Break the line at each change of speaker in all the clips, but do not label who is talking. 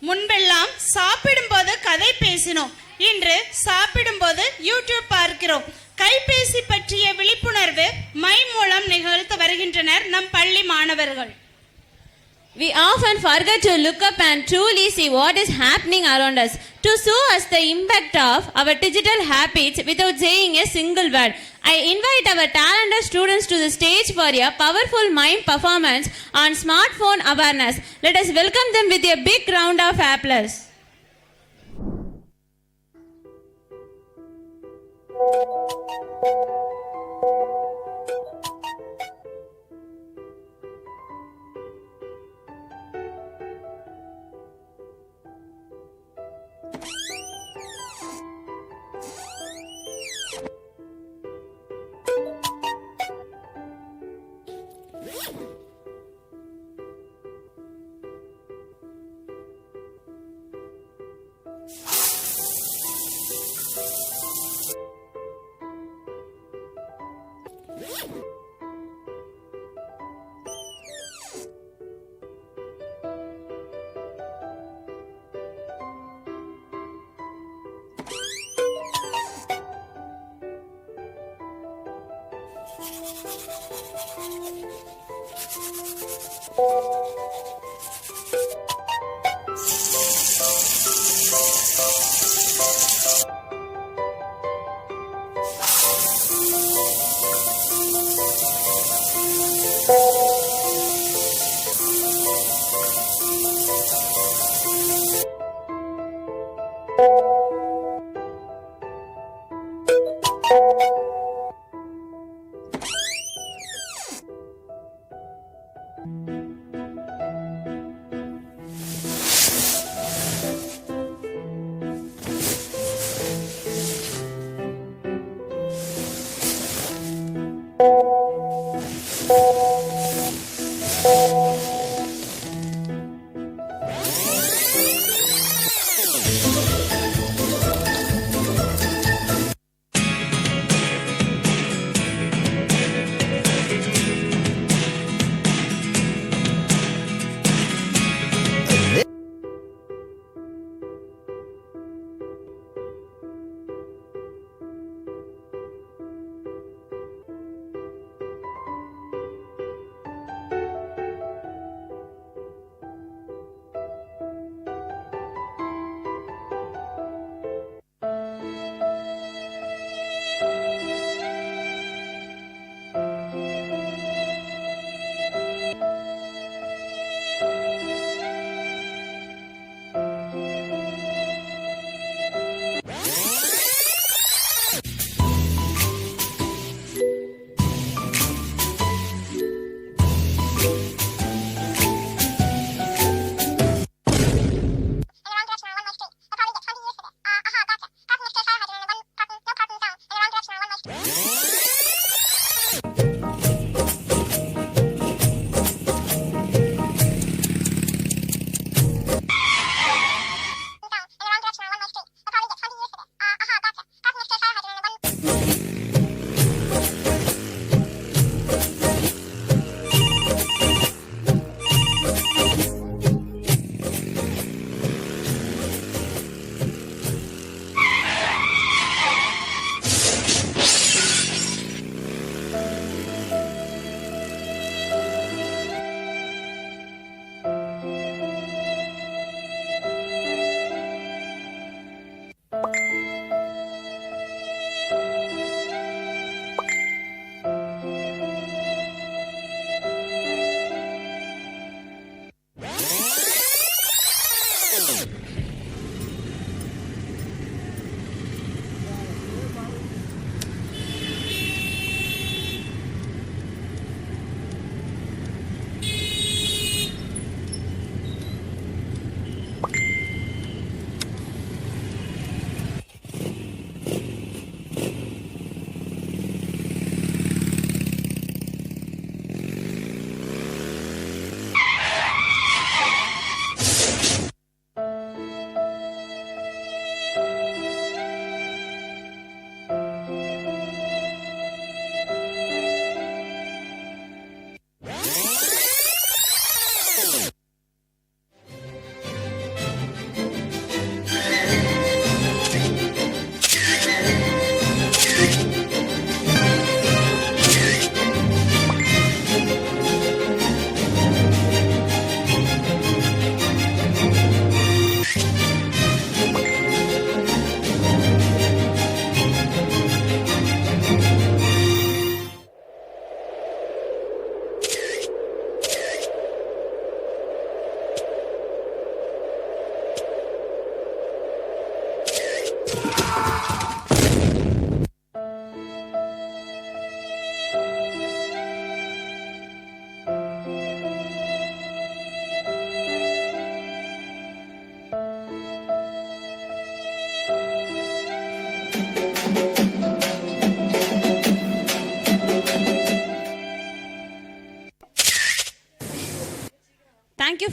முன்பெல்லாம் சாப்பிடும்போது கதை பேசினோம், இன்று சாப்பிடும்போது யூடியூப் பார்க்கிறோம். கைபேசி பற்றிய விழிப்புணர்வு மை மூலம் நிகழ்த்து வருகின்றனர் நம் பள்ளி மாணவர்கள்.
We often forget to look up and truly see what is happening around us, to show us the impact of our digital habits without saying a single word. I invite our talented students to the stage for a powerful mime performance on smartphone awareness. Let us welcome them with a big round of applause.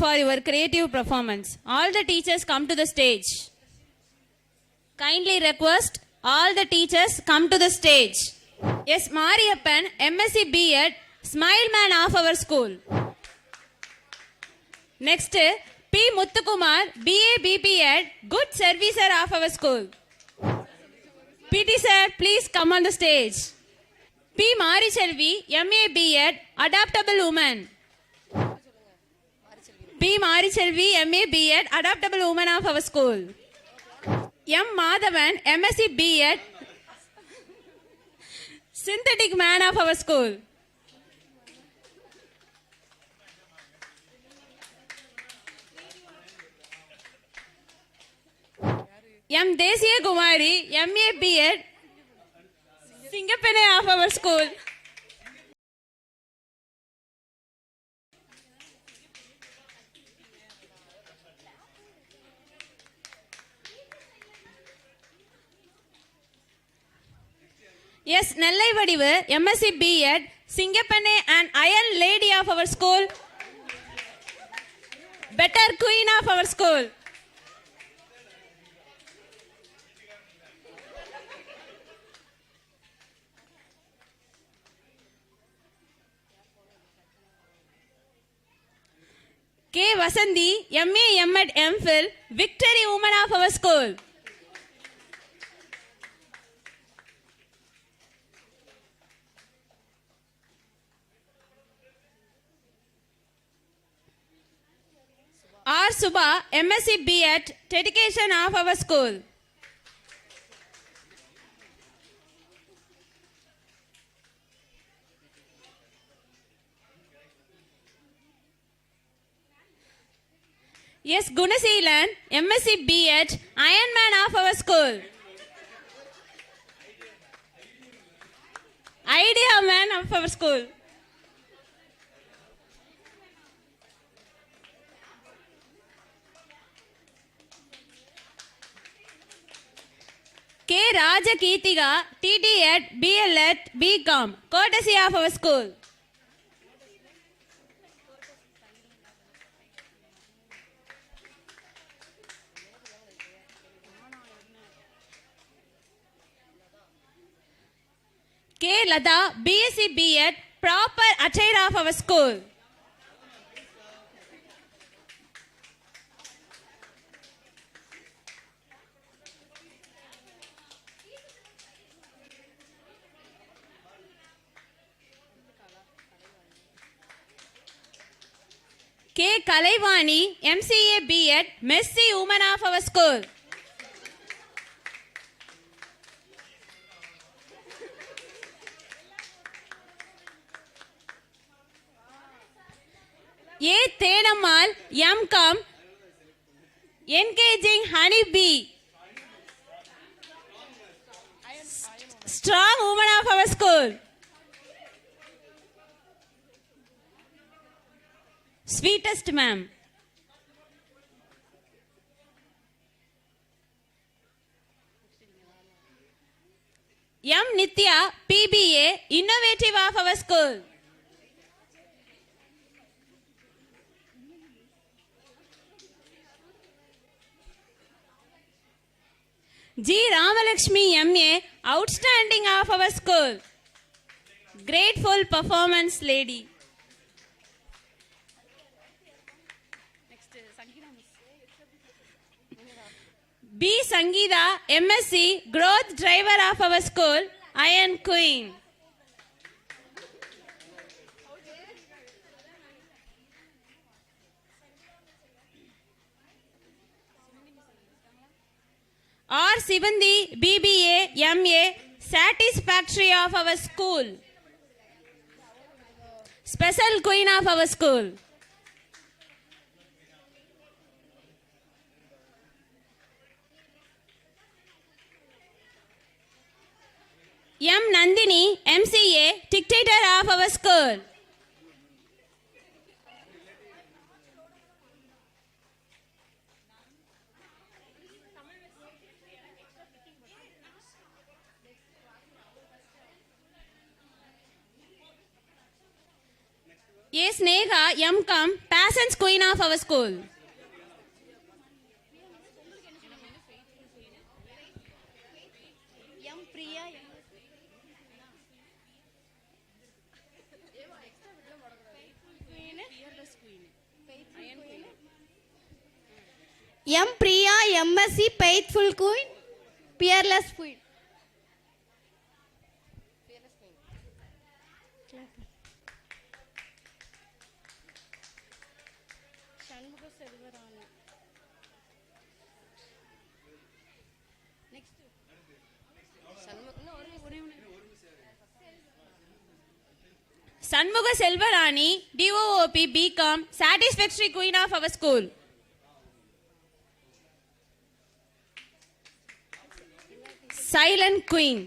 for your creative performance. All the teachers come to the stage. Kindly request all the teachers come to the stage. Yes, Mariappan, MSc B.Ed, Smile Man of our school. Next, P. Muthukumar, BA BPEd, Good Servicer of our school. PT sir, please come on the stage. P. Marichelvi, MA B.Ed, Adaptable Woman. P. Marichelvi, MA B.Ed, Adaptable Woman of our school. M. Madhavan, MSc B.Ed, Synthetic Man of our school. M. Desiya Kumari, MA B.Ed, Singapore of our school. Yes, Nellai Vadivu, MSc B.Ed, Singapore and Iron Lady of our school. Better Queen of our school. K. Vasanthi, MA M.Ed MPhil, Victory Woman of our school. R. Subha, MSc B.Ed, Dedication of our school. Yes, Gunaseelan, MSc B.Ed, Iron Man of our school. Idea Man of our school. K. Raja Keetiga, TT-Ed, BL-Ed, BCom, courtesy of our school. K. Lata, BSc B.Ed, proper attire of our school. K. Kalaivani, MCA B.Ed, Messy Woman of our school. A. Thenammal, M.Com, Engaging Honey Bee. Strong Woman of our school. Sweetest Ma'am. M. Nitya, PBA, Innovative of our school. G. Ramalakshmi, MA, Outstanding of our school. Grateful performance lady. B. Sangeeta, MSc, Growth Driver of our school, Iron Queen. R. Sivandi, BBA, MA, Satisfactory of our school. Special Queen of our school. M. Nandini, MCA, Dictator of our school. A. Sneha, M.Com, Passion Innocence Queen of our school.
M. Priya, MSc, Faithful Queen, Peerless Queen.
Sanmuga Selvarani, DOOP, BCom, Satisfactory Queen of our school. Silent Queen.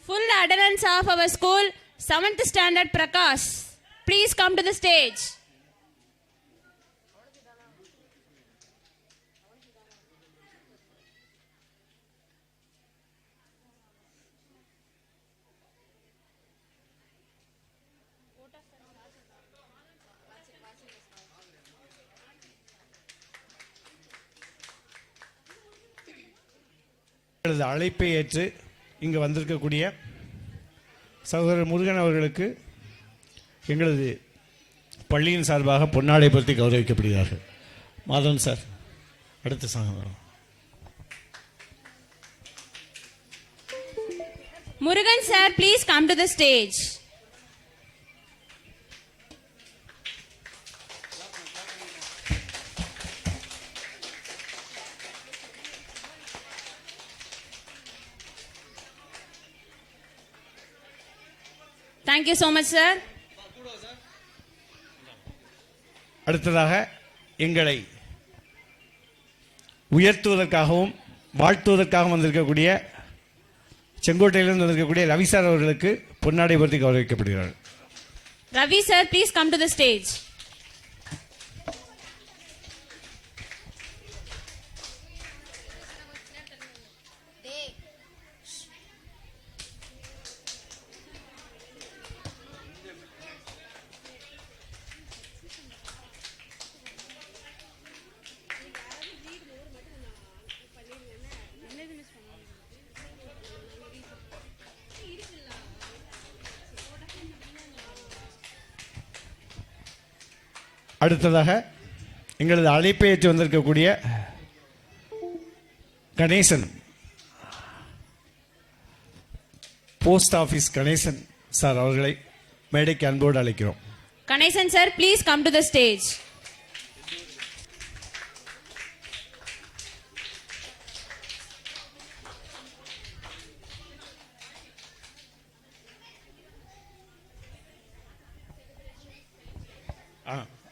Full attendance of our school, 7th standard Prakash. Please come to the stage.
அழைப்பை ஏற்று இங்கு வந்திருக்கக்கூடிய சகோதரர் முருகன் அவர்களுக்கு எங்களது பள்ளியின் சார்பாக பொன்னாடை பொருத்தி கௌரவிக்கப்படுகிறார்கள். மாதவன் சார் அடுத்த சகோதரர்.
Murugan sir, please come to the stage. Thank you so much, sir.
அடுத்ததாக எங்களை உயர்த்துவதற்காகவும் வாழ்த்துவதற்காகவும் வந்திருக்கக்கூடிய செங்கோட்டையிலிருந்து வந்திருக்கக்கூடிய ரவி சார் அவர்களுக்கு பொன்னாடை பொருத்தி கௌரவிக்கப்படுகிறார்கள்.
Ravi sir, please come to the stage.
அடுத்ததாக எங்களது அழைப்பை ஏற்று வந்திருக்கக்கூடிய Ganesan, post office Ganesan sir அவர்களை மேடைக்கு அன்போடு அழைக்கிறோம்.
Ganesan sir, please come to the stage.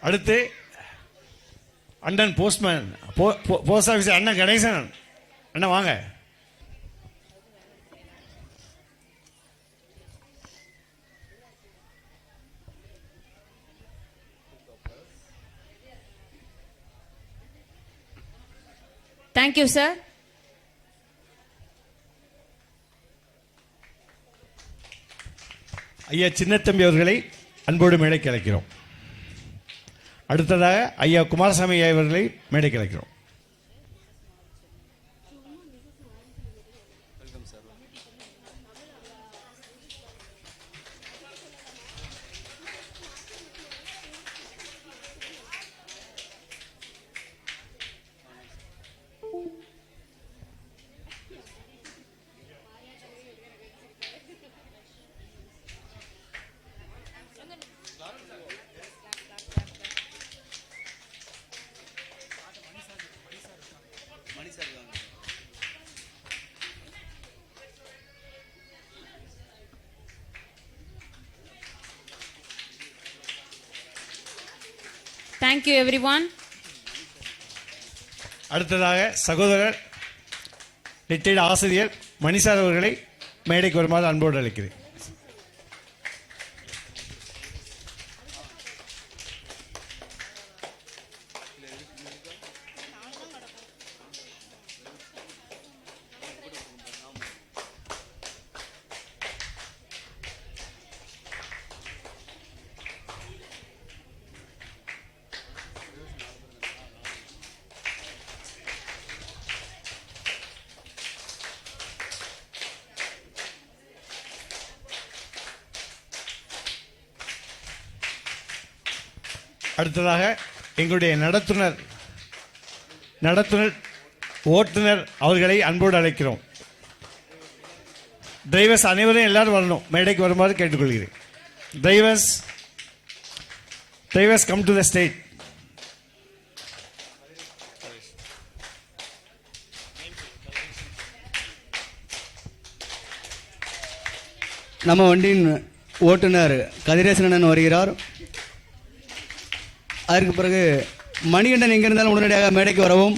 அடுத்து அண்ணன் போஸ்ட்மேன், போஸ்ட் ஆஃபீஸ் அண்ணன் கணேசன் அண்ணன் வாங்க.
Thank you, sir.
ஐயா சின்னத்தம்பி அவர்களை அன்போடு மேடைக்கு அழைக்கிறோம். அடுத்ததாக ஐயா குமாரசாமி ஐயா அவர்களை மேடைக்கு அழைக்கிறோம்.
Thank you, everyone.
அடுத்ததாக சகோதரர் ரிட்டையர்டு ஆசிரியர் மணிசார் அவர்களை மேடைக்கு வருமாறு அன்போடு அழைக்கிறேன். அடுத்ததாக எங்களுடைய நடத்துனர் ஓட்டுநர் அவர்களை அன்போடு அழைக்கிறோம். டிரைவர்ஸ் அனைவரும் எல்லாரும் வரணும், மேடைக்கு வருமாறு கேட்டுக்கொள்கிறேன். Drivers come to the stage.
நம்ம வண்டியின் ஓட்டுநர் கதிரேசனன் வருகிறார். அதற்கு பிறகு மணிகண்டன் எங்கே இருந்தாலும் உடனடியாக மேடைக்கு வரவும்.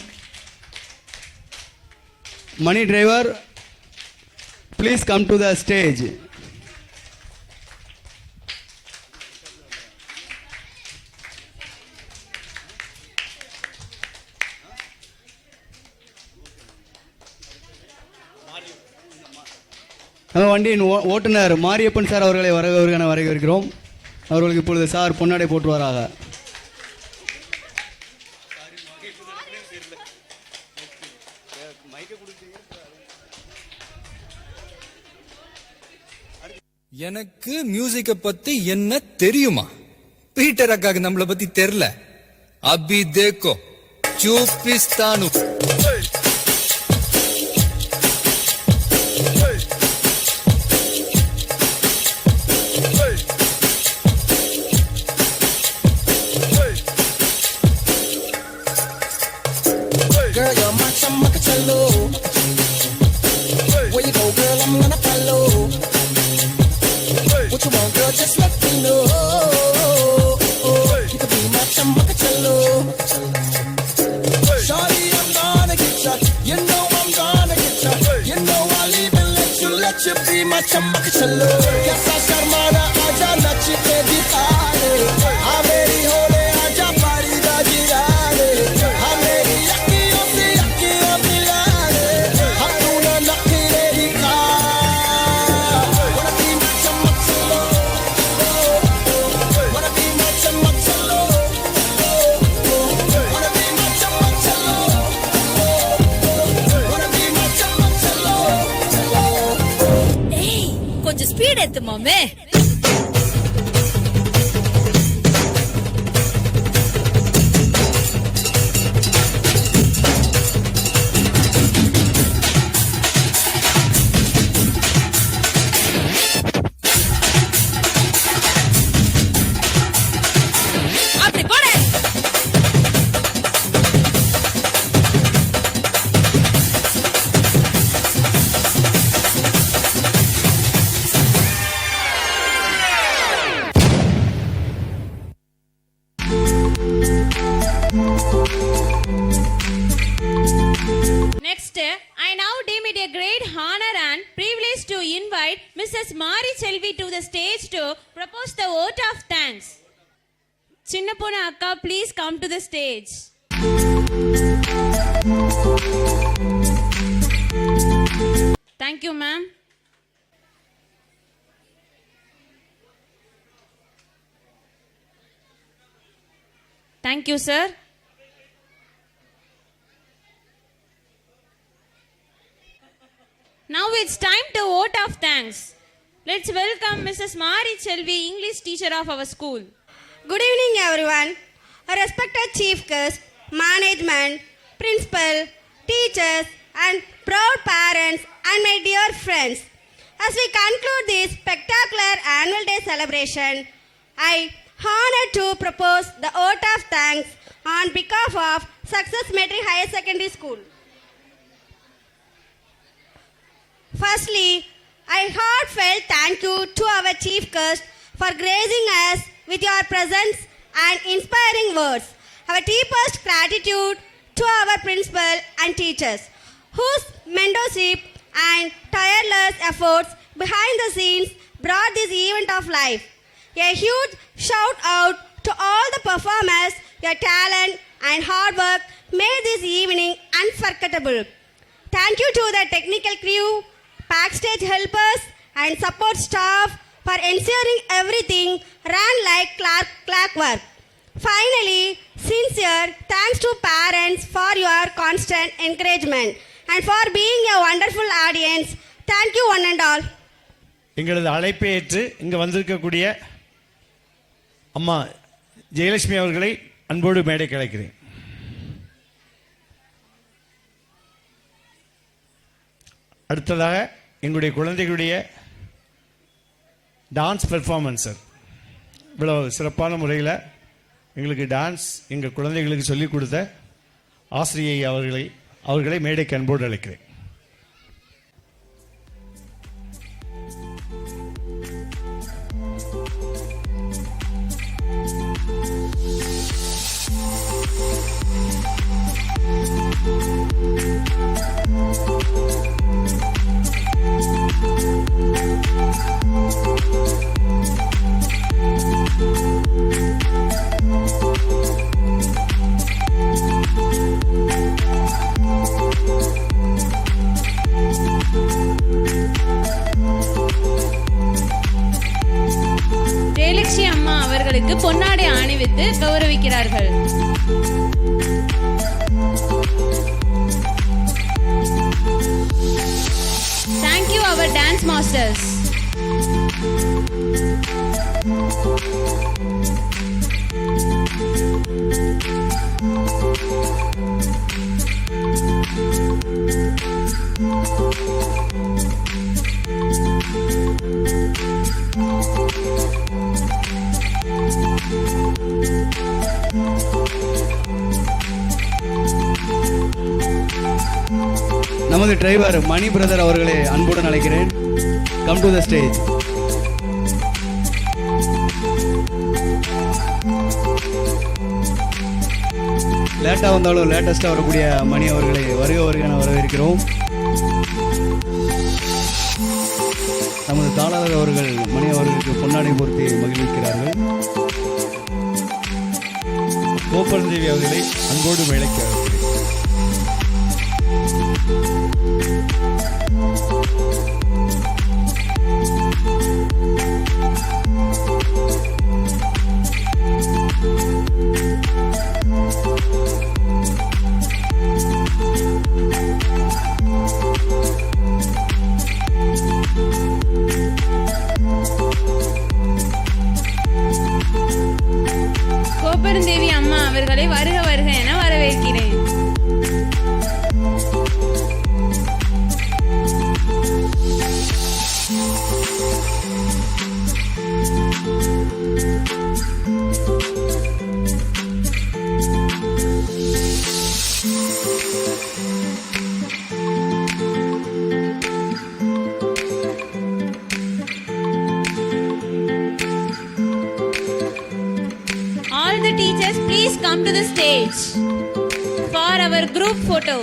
Mani driver, please come to the stage. நம்ம வண்டியின் ஓட்டுநர் மாரியப்பன் சார் அவர்களை வரவேற்கிறோம். அவர்களுக்கு இப்பொழுது சார் பொன்னாடை போட்டுவாராக.
எனக்கு மியூசிக்க பத்தி என்ன தெரியுமா? பீட்டர் அக்காக்கு நம்மள பத்தி தெரியல. அபி தேக்கோ చూపిస్తాను.
Girl, you're my chamakachallo. Where you go, girl, I'm gonna follow. What you want, girl, just let me know. You could be my chamakachallo. Shawty, I'm gonna get ya. You know I'm gonna get ya. You know I'll even let you be my chamakachallo. Yes, I sharmana, aaja nachke dikhaane. Aa meri hole, aaja pari da jirane. Aa meri akhiyon se akhiyon milane. Hum tu na nakhre hi ka. Wanna be my chamakachallo. Wanna be my chamakachallo. Wanna be my chamakachallo. Wanna be my chamakachallo.
ஏய் கொஞ்சம் speed ஏத்து மாமே. அப்படி போடு.
Next, I now deem it a great honor and privilege to invite Mrs. Mari Selvi to the stage to propose the vote of thanks. Chinnapona Akka, please come to the stage. Thank you, ma'am. Thank you, sir. Now it's time to vote of thanks. Let's welcome Mrs. Mari Selvi, English teacher of our school.
Good evening, everyone. A respected chief guest, management, principal, teachers, and proud parents, and my dear friends. As we conclude this spectacular annual day celebration, I honor to propose the vote of thanks on behalf of Success Metric Higher Secondary School. Firstly, I heartfelt thank you to our chief guest for gracing us with your presence and inspiring words. Our deepest gratitude to our principal and teachers, whose mentorship and tireless efforts behind the scenes brought this event of life. A huge shout out to all the performers. Your talent and hard work made this evening unforgettable. Thank you to the technical crew, backstage helpers, and support staff for ensuring everything ran like clockwork. Finally, sincere thanks to parents for your constant encouragement and for being a wonderful audience. Thank you one and all.
எங்களது அழைப்பை ஏற்று இங்கே வந்திருக்கக்கூடிய அம்மா ஜெயலட்சுமி அவர்களை அன்போடு மேடைக்கு அழைக்கிறேன். அடுத்ததாக எங்களுடைய குழந்தைகளுடைய டான்ஸ் பெர்ஃபார்மன்ஸர் இவ்வளவு சிறப்பான முறையில் எங்களுக்கு டான்ஸ் எங்கள் குழந்தைகளுக்கு சொல்லிக் கொடுத்த ஆசிரியை அவர்களை மேடைக்கு அன்போடு அழைக்கிறேன்.
ஜெயலட்சுமி அம்மா அவர்களுக்கு பொன்னாடை அணிவித்து கௌரவிக்கிறார்கள். Thank you our dance masters.
நமது டிரைவர் மணி பிரதர் அவர்களை அன்புடன் அழைக்கிறேன். Come to the stage. லேட்டாக வந்தாலும் லேட்டஸ்டாக வரக்கூடிய மணி அவர்களை வருக என வரவேற்கிறோம். நமது தாளர் அவர்கள் மணி அவர்களுக்கு பொன்னாடை பொருத்தி மகிழ்விக்கிறார்கள்.
கோப்பரந்தேவி அவர்களை அன்போடு மேடைக்கு அழைக்கிறேன்.
கோப்பெருந்தேவி அம்மா அவர்களை வருக என வரவேற்கிறேன். All the teachers, please come to the stage for our group photo.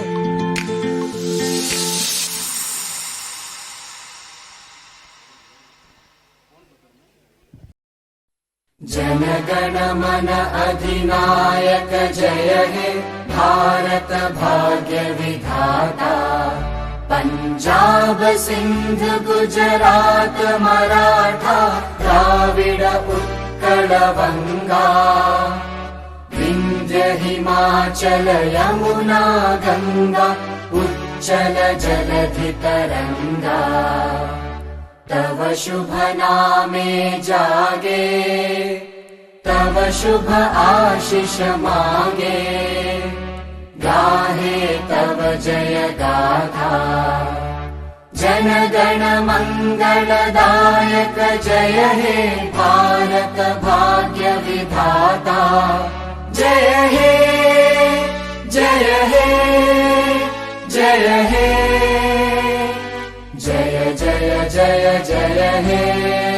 जनगण मन अधिनायक जय हे भारत भाग्य विधाता पंजाब सिंध गुजरात मराठा द्राविड उत्कल बंगा विंध्य हिमाचल यमुना गंगा उच्चल जलधि तरंगा तव शुभ नामे जागे तव शुभ आशीष मागे गाहे तव जय गाथा जनगण मंगलदायक जय हे भारत भाग्य विधाता जय हे जय हे जय हे जय जय जय जय हे